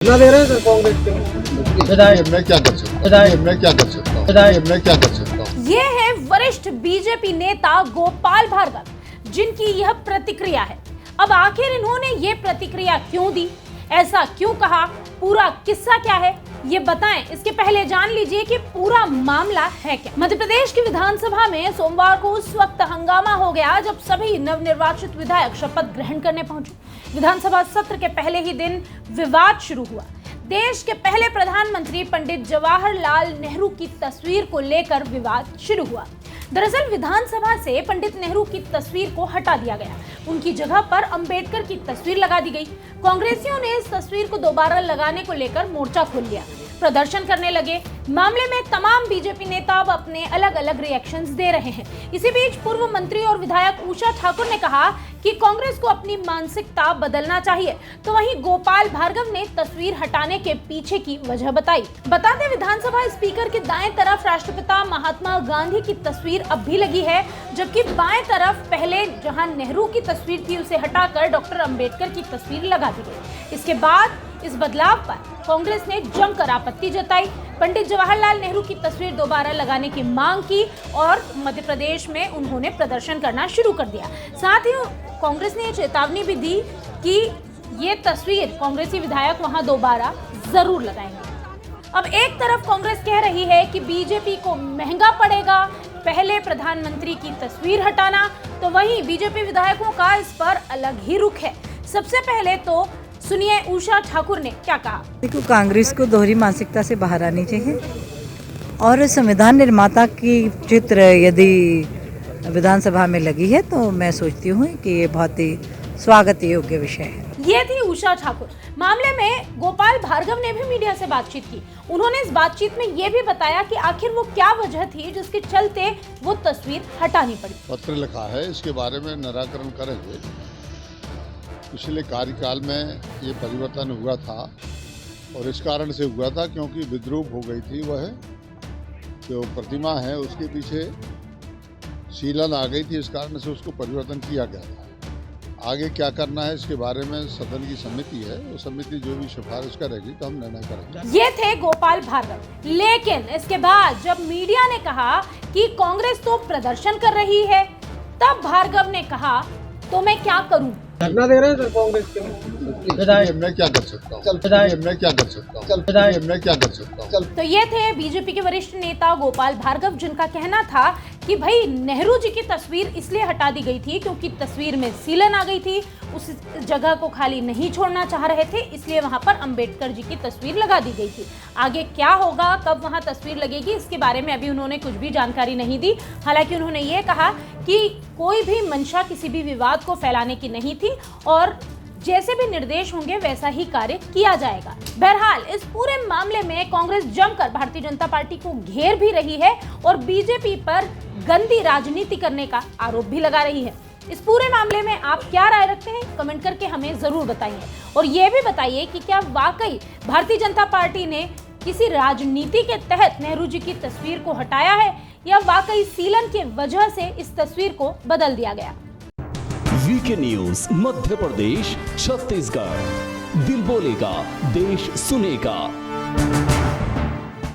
धरना दे रहे हैं सर कांग्रेस के। मैं क्या कर सकता हूँ, मैं क्या कर सकता हूँ, मैं क्या कर सकता हूँ। ये है वरिष्ठ बीजेपी नेता गोपाल भार्गव, जिनकी यह प्रतिक्रिया है। अब आखिर इन्होंने ये प्रतिक्रिया क्यों दी, ऐसा क्यों कहा, पूरा किस्सा क्या है, ये बताएं। इसके पहले जान लीजिए कि पूरा मामला है क्या। मध्य प्रदेश की विधानसभा में सोमवार को उस वक्त हंगामा हो गया जब सभी नवनिर्वाचित विधायक शपथ ग्रहण करने पहुंचे। विधानसभा सत्र के पहले ही दिन विवाद शुरू हुआ। देश के पहले प्रधानमंत्री पंडित जवाहरलाल नेहरू की तस्वीर को लेकर विवाद शुरू हुआ। दरअसल विधानसभा से पंडित नेहरू की तस्वीर को हटा दिया गया, उनकी जगह पर अंबेडकर की तस्वीर लगा दी गई। कांग्रेसियों ने इस तस्वीर को दोबारा लगाने को लेकर मोर्चा खोल लिया, प्रदर्शन करने लगे। मामले में तमाम बीजेपी नेता अब अपने अलग अलग रिएक्शंस दे रहे हैं। इसी बीच पूर्व मंत्री और विधायक उषा ठाकुर ने कहा कि कांग्रेस को अपनी मानसिकता बदलना चाहिए, तो वहीं गोपाल भार्गव ने तस्वीर हटाने के पीछे की वजह बताई। बता दें, विधानसभा स्पीकर के दाएं तरफ राष्ट्रपिता महात्मा गांधी की तस्वीर अब भी लगी है, जबकि बाएं तरफ पहले जहां नेहरू की तस्वीर थी उसे हटाकर डॉक्टर अंबेडकर की तस्वीर लगा दी गई। इसके बाद इस बदलाव पर कांग्रेस ने जमकर आपत्ति जताई, पंडित जवाहरलाल नेहरू की तस्वीर दोबारा लगाने की मांग की और मध्य प्रदेश में उन्होंने प्रदर्शन करना शुरू कर दिया। साथ ही कांग्रेस ने चेतावनी भी दी कि ये तस्वीर कांग्रेसी विधायक वहां दोबारा जरूर लगाएंगे। अब एक तरफ कांग्रेस कह रही है कि बीजेपी को महंगा पड़ेगा पहले प्रधानमंत्री की तस्वीर हटाना, तो वहीं बीजेपी विधायकों का इस पर अलग ही रुख है। सबसे पहले तो सुनिए उषा ठाकुर ने क्या कहा। देखो, कांग्रेस को दोहरी मानसिकता से बाहर आनी चाहिए और संविधान निर्माता की चित्र यदि विधानसभा में लगी है तो मैं सोचती हूँ कि ये बहुत ही स्वागत योग्य विषय है। ये थी उषा ठाकुर। मामले में गोपाल भार्गव ने भी मीडिया से बातचीत की। उन्होंने इस बातचीत में ये भी बताया कि आखिर वो क्या वजह थी जिसके चलते वो तस्वीर हटानी पड़ी। पत्र लिखा है, इसके बारे में निराकरण करेंगे। पिछले कार्यकाल में ये परिवर्तन हुआ था और इस कारण से हुआ था क्योंकि विद्रूप हो गई थी। वह जो प्रतिमा है उसके पीछे सीलन आ गई थी, इस कारण से उसको परिवर्तन किया गया था। आगे क्या करना है इसके बारे में सदन की समिति है, वो समिति जो भी सिफारिश करेगी तो हम निर्णय करेंगे। ये थे गोपाल भार्गव। लेकिन इसके बाद जब मीडिया ने कहा कि कांग्रेस तो प्रदर्शन कर रही है, तब भार्गव ने कहा तो मैं क्या करूं। धरना दे रहे हैं सर कांग्रेस के। मैं क्या कर सकता हूँ, मैं क्या कर सकता हूँ, मैं क्या कर सकता हूँ। तो ये थे बीजेपी के वरिष्ठ नेता गोपाल भार्गव, जिनका कहना था कि भाई नेहरू जी की तस्वीर इसलिए हटा दी गई थी क्योंकि तस्वीर में सीलन आ गई थी, उस जगह को खाली नहीं छोड़ना चाह रहे थे, इसलिए वहां पर अंबेडकर जी की तस्वीर लगा दी गई थी। आगे क्या होगा, कब वहां तस्वीर लगेगी, इसके बारे में अभी उन्होंने कुछ भी जानकारी नहीं दी। हालांकि उन्होंने ये कहा कि कोई भी मंशा किसी भी विवाद को फैलाने की नहीं थी और जैसे भी निर्देश होंगे वैसा ही कार्य किया जाएगा। बहरहाल इस पूरे मामले में कांग्रेस जमकर भारतीय जनता पार्टी को घेर भी रही है और बीजेपी पर गंदी राजनीति करने का आरोप भी लगा रही है। इस पूरे मामले में आप क्या राय रखते हैं, कमेंट करके हमें जरूर बताइए और ये भी बताइए कि क्या वाकई भारतीय जनता पार्टी ने किसी राजनीति के तहत नेहरू जी की तस्वीर को हटाया है या वाकई सीलन की वजह से इस तस्वीर को बदल दिया गया। वीके न्यूज मध्य प्रदेश छत्तीसगढ़, दिल बोलेगा देश सुनेगा।